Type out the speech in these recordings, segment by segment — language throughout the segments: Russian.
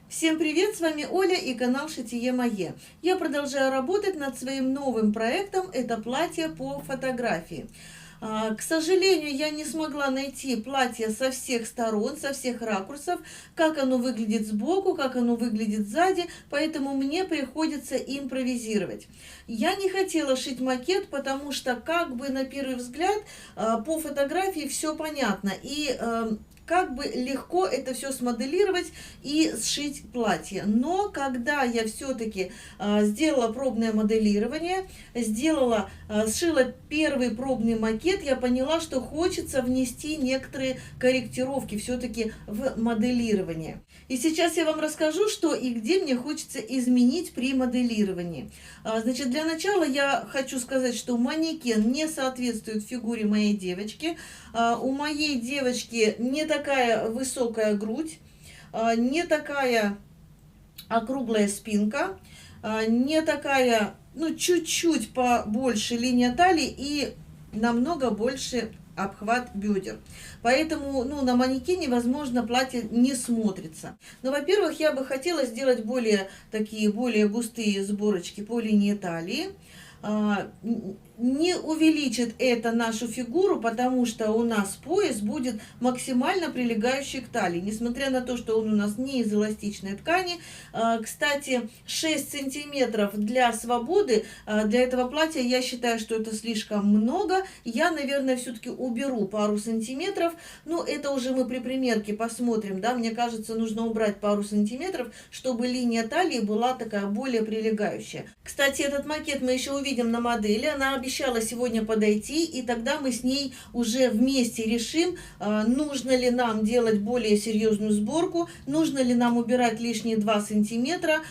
Всем привет, с вами Оля и канал Шитие Мое. Я продолжаю работать над своим новым проектом, это платье по фотографии. К сожалению, я не смогла найти платье со всех сторон, со всех ракурсов, как оно выглядит сбоку, как оно выглядит сзади, поэтому мне приходится импровизировать. Я не хотела шить макет, потому что как бы на первый взгляд по фотографии все понятно. И как бы легко это все смоделировать и сшить платье. Но когда я все-таки сделала пробное моделирование, сшила первый пробный макет, я поняла, что хочется внести некоторые корректировки все-таки в моделирование. И сейчас я вам расскажу, что и где мне хочется изменить при моделировании. Значит, для начала я хочу сказать, что манекен не соответствует фигуре моей девочки. У моей девочки не такая высокая грудь, не такая округлая спинка, не такая, ну, чуть-чуть побольше линия талии и намного больше обхват бедер. Поэтому, ну, на манекене, возможно, платье не смотрится. Но, во-первых, я бы хотела сделать более густые сборочки по линии талии. Не увеличит это нашу фигуру, потому что у нас пояс будет максимально прилегающий к талии, несмотря на то, что он у нас не из эластичной ткани. Кстати, 6 сантиметров для свободы, для этого платья, я считаю, что это слишком много. Я, наверное, все-таки уберу пару сантиметров, но это уже мы при примерке посмотрим, да, мне кажется, нужно убрать пару сантиметров, чтобы линия талии была такая более прилегающая. Кстати, этот макет мы еще увидим на модели, она обещала сегодня подойти, и тогда мы с ней уже вместе решим, нужно ли нам делать более серьезную сборку, нужно ли нам убирать лишние 2 сантиметра,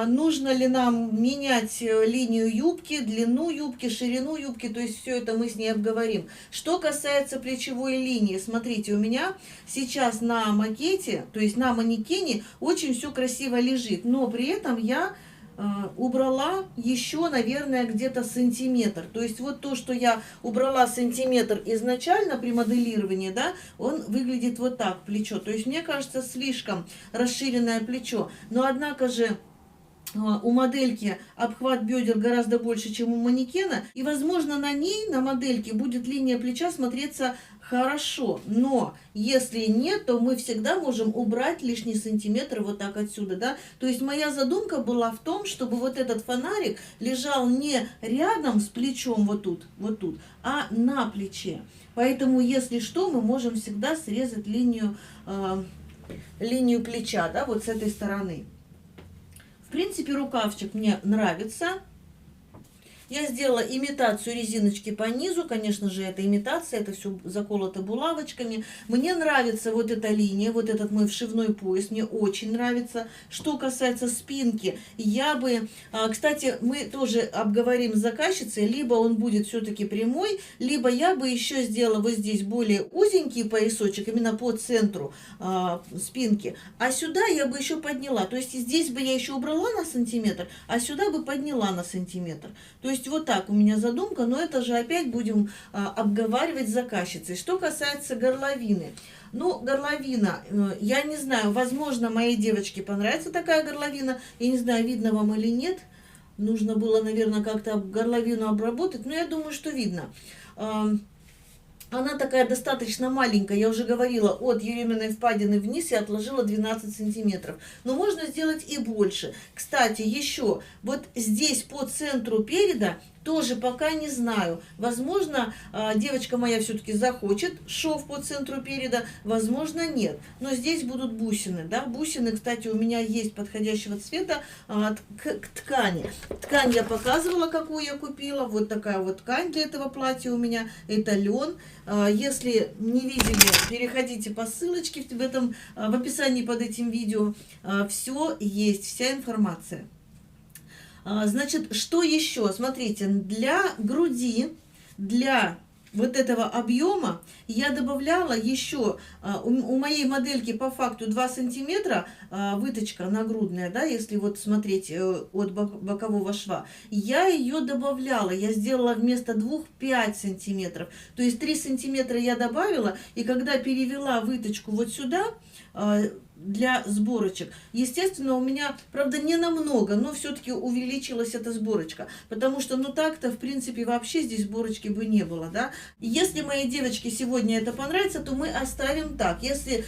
нужно ли нам менять линию юбки, длину юбки, ширину юбки, то есть все это мы с ней обговорим. Что касается плечевой линии, смотрите, у меня сейчас на макете, то есть на манекене очень все красиво лежит, но при этом я убрала еще, наверное, где-то сантиметр. То есть вот то, что я убрала сантиметр изначально при моделировании, да, он выглядит вот так, плечо. То есть мне кажется, слишком расширенное плечо. Но однако же у модельки обхват бедер гораздо больше, чем у манекена, и, возможно, на ней, на модельке, будет линия плеча смотреться хорошо, но если нет, то мы всегда можем убрать лишний сантиметр вот так отсюда, да, то есть моя задумка была в том, чтобы вот этот фонарик лежал не рядом с плечом вот тут, а на плече, поэтому, если что, мы можем всегда срезать линию плеча, да, вот с этой стороны. В принципе, рукавчик мне нравится. Я сделала имитацию резиночки по низу. Конечно же, это имитация, это все заколото булавочками. Мне нравится вот эта линия, вот этот мой вшивной пояс. Мне очень нравится. Что касается спинки, я бы... Кстати, мы тоже обговорим с заказчицей. Либо он будет все-таки прямой, либо я бы еще сделала вот здесь более узенький поясочек, именно по центру спинки. А сюда я бы еще подняла. То есть здесь бы я еще убрала на сантиметр, а сюда бы подняла на сантиметр. То есть вот так у меня задумка, но это же опять будем обговаривать с заказчицей. Что касается горловины. Ну, горловина, я не знаю, возможно, моей девочке понравится такая горловина. Я не знаю, видно вам или нет. Нужно было, наверное, как-то горловину обработать, но я думаю, что видно. Она такая достаточно маленькая, я уже говорила, от еременной впадины вниз я отложила 12 сантиметров. Но можно сделать и больше. Кстати, еще вот здесь по центру переда тоже пока не знаю. Возможно, девочка моя все-таки захочет шов по центру переда, возможно, нет. Но здесь будут бусины, да. Бусины, кстати, у меня есть подходящего цвета к ткани. Ткань я показывала, какую я купила. Вот такая вот ткань для этого платья у меня. Это лен. Если не видели, переходите по ссылочке в описании под этим видео. Все есть, вся информация. Значит, что еще? Смотрите, для груди, для вот этого объема я добавляла еще, у моей модельки по факту 2 сантиметра выточка нагрудная, да, если вот смотреть от бокового шва, я ее добавляла, я сделала вместо 2 5 сантиметров, то есть 3 сантиметра я добавила, и когда перевела выточку вот сюда, для сборочек. Естественно, у меня, правда, не намного, но все-таки увеличилась эта сборочка, потому что, ну так-то, в принципе, вообще здесь сборочки бы не было, да. Если моей девочке сегодня это понравится, то мы оставим так. Если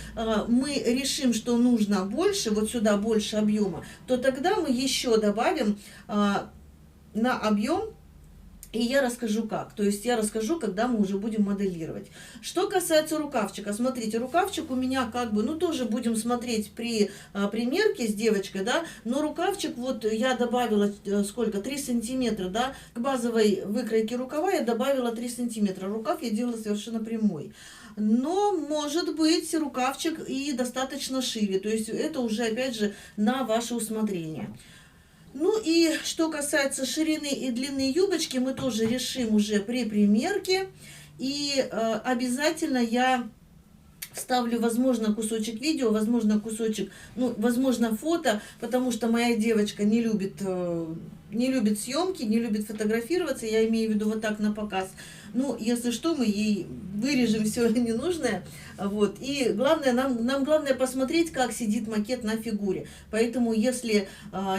мы решим, что нужно больше, вот сюда больше объема, то тогда мы еще добавим на объем. И я расскажу как. То есть я расскажу, когда мы уже будем моделировать. Что касается рукавчика. Смотрите, рукавчик у меня как бы, ну тоже будем смотреть при примерке с девочкой, да. Но рукавчик, вот я добавила сколько? 3 сантиметра, да. К базовой выкройке рукава я добавила 3 сантиметра. Рукав я делала совершенно прямой. Но может быть рукавчик и достаточно шире. То есть это уже опять же на ваше усмотрение. Ну и что касается ширины и длины юбочки, мы тоже решим уже при примерке. И обязательно я вставлю, возможно, кусочек видео, возможно, кусочек, ну, возможно, фото, потому что моя девочка не любит съемки, не любит фотографироваться, я имею в виду вот так на показ. Ну, если что, мы ей вырежем все ненужное. Вот. И главное, нам главное посмотреть, как сидит макет на фигуре. Поэтому, если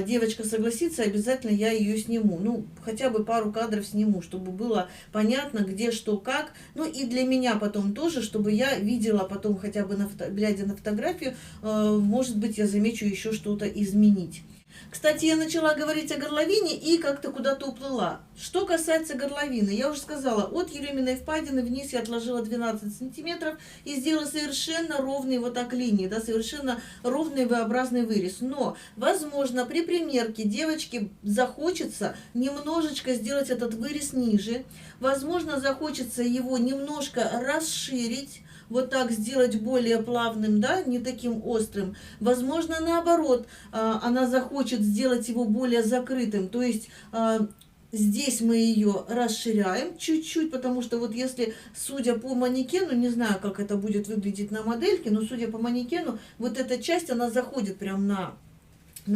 девочка согласится, обязательно я ее сниму. Ну, хотя бы пару кадров сниму, чтобы было понятно, где, что, как. Ну, и для меня потом тоже, чтобы я видела потом, хотя бы глядя на фотографию, может быть, я замечу еще что-то изменить. Кстати, я начала говорить о горловине и как-то куда-то уплыла. Что касается горловины, я уже сказала, от ереминой впадины вниз я отложила 12 сантиметров и сделала совершенно ровные вот так линии, да, совершенно ровный V-образный вырез. Но, возможно, при примерке девочке захочется немножечко сделать этот вырез ниже, возможно, захочется его немножко расширить, вот так сделать более плавным, да, не таким острым. Возможно, наоборот, она захочет сделать его более закрытым. То есть здесь мы ее расширяем чуть-чуть, потому что вот если, судя по манекену, не знаю, как это будет выглядеть на модельке, но судя по манекену, вот эта часть, она заходит прям на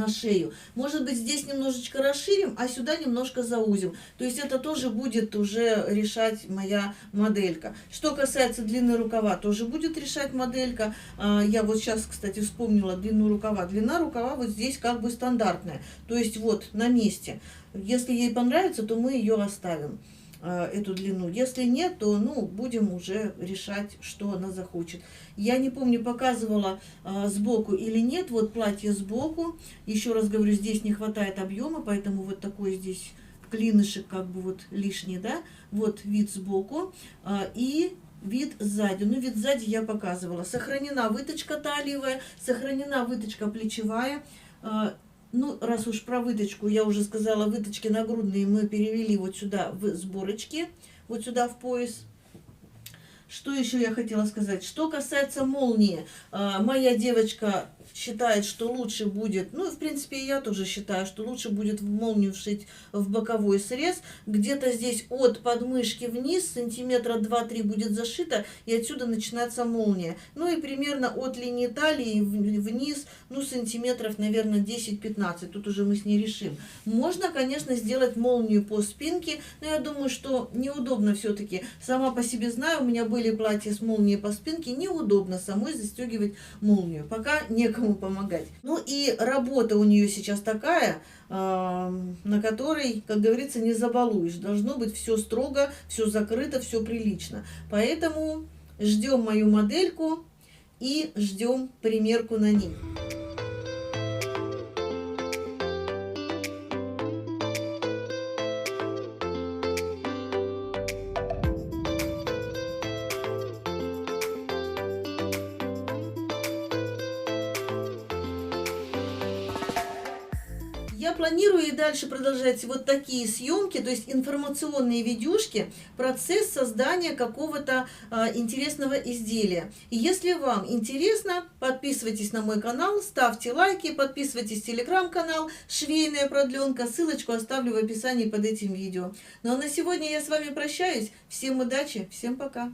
шею. Может быть, здесь немножечко расширим, а сюда немножко заузим. То есть это тоже будет уже решать моя моделька. Что касается длины рукава, тоже будет решать моделька. Я вот сейчас, кстати, вспомнила длину рукава. Длина рукава вот здесь как бы стандартная. То есть вот на месте. Если ей понравится, то мы ее оставим, эту длину. Если нет, то, ну, будем уже решать, что она захочет. Я не помню, показывала сбоку или нет. Вот платье сбоку. Еще раз говорю, здесь не хватает объема, поэтому вот такой здесь клинышек как бы вот лишний, да. Вот вид сбоку и вид сзади. Ну, вид сзади я показывала. Сохранена выточка талиевая, сохранена выточка плечевая. Ну, раз уж про выточку, я уже сказала, выточки нагрудные мы перевели вот сюда в сборочки, вот сюда в пояс. Что еще я хотела сказать? Что касается молнии, моя девочка считает, что лучше будет, ну, в принципе, я тоже считаю, что лучше будет в молнию вшить в боковой срез. Где-то здесь от подмышки вниз, сантиметра 2-3 будет зашито, и отсюда начинается молния. Ну, и примерно от линии талии вниз, ну, сантиметров, наверное, 10-15. Тут уже мы с ней решим. Можно, конечно, сделать молнию по спинке, но я думаю, что неудобно все-таки. Сама по себе знаю, у меня были платья с молнией по спинке, неудобно самой застегивать молнию. Пока некому помогать. Ну и работа у нее сейчас такая, на которой, как говорится, не забалуешь. Должно быть все строго, все закрыто, все прилично. Поэтому ждем мою модельку и ждем примерку на ней. Я планирую и дальше продолжать вот такие съемки, то есть информационные видюшки, процесс создания какого-то интересного изделия. И если вам интересно, подписывайтесь на мой канал, ставьте лайки, подписывайтесь в телеграм-канал «Швейная продленка». Ссылочку оставлю в описании под этим видео. Ну а на сегодня я с вами прощаюсь. Всем удачи, всем пока!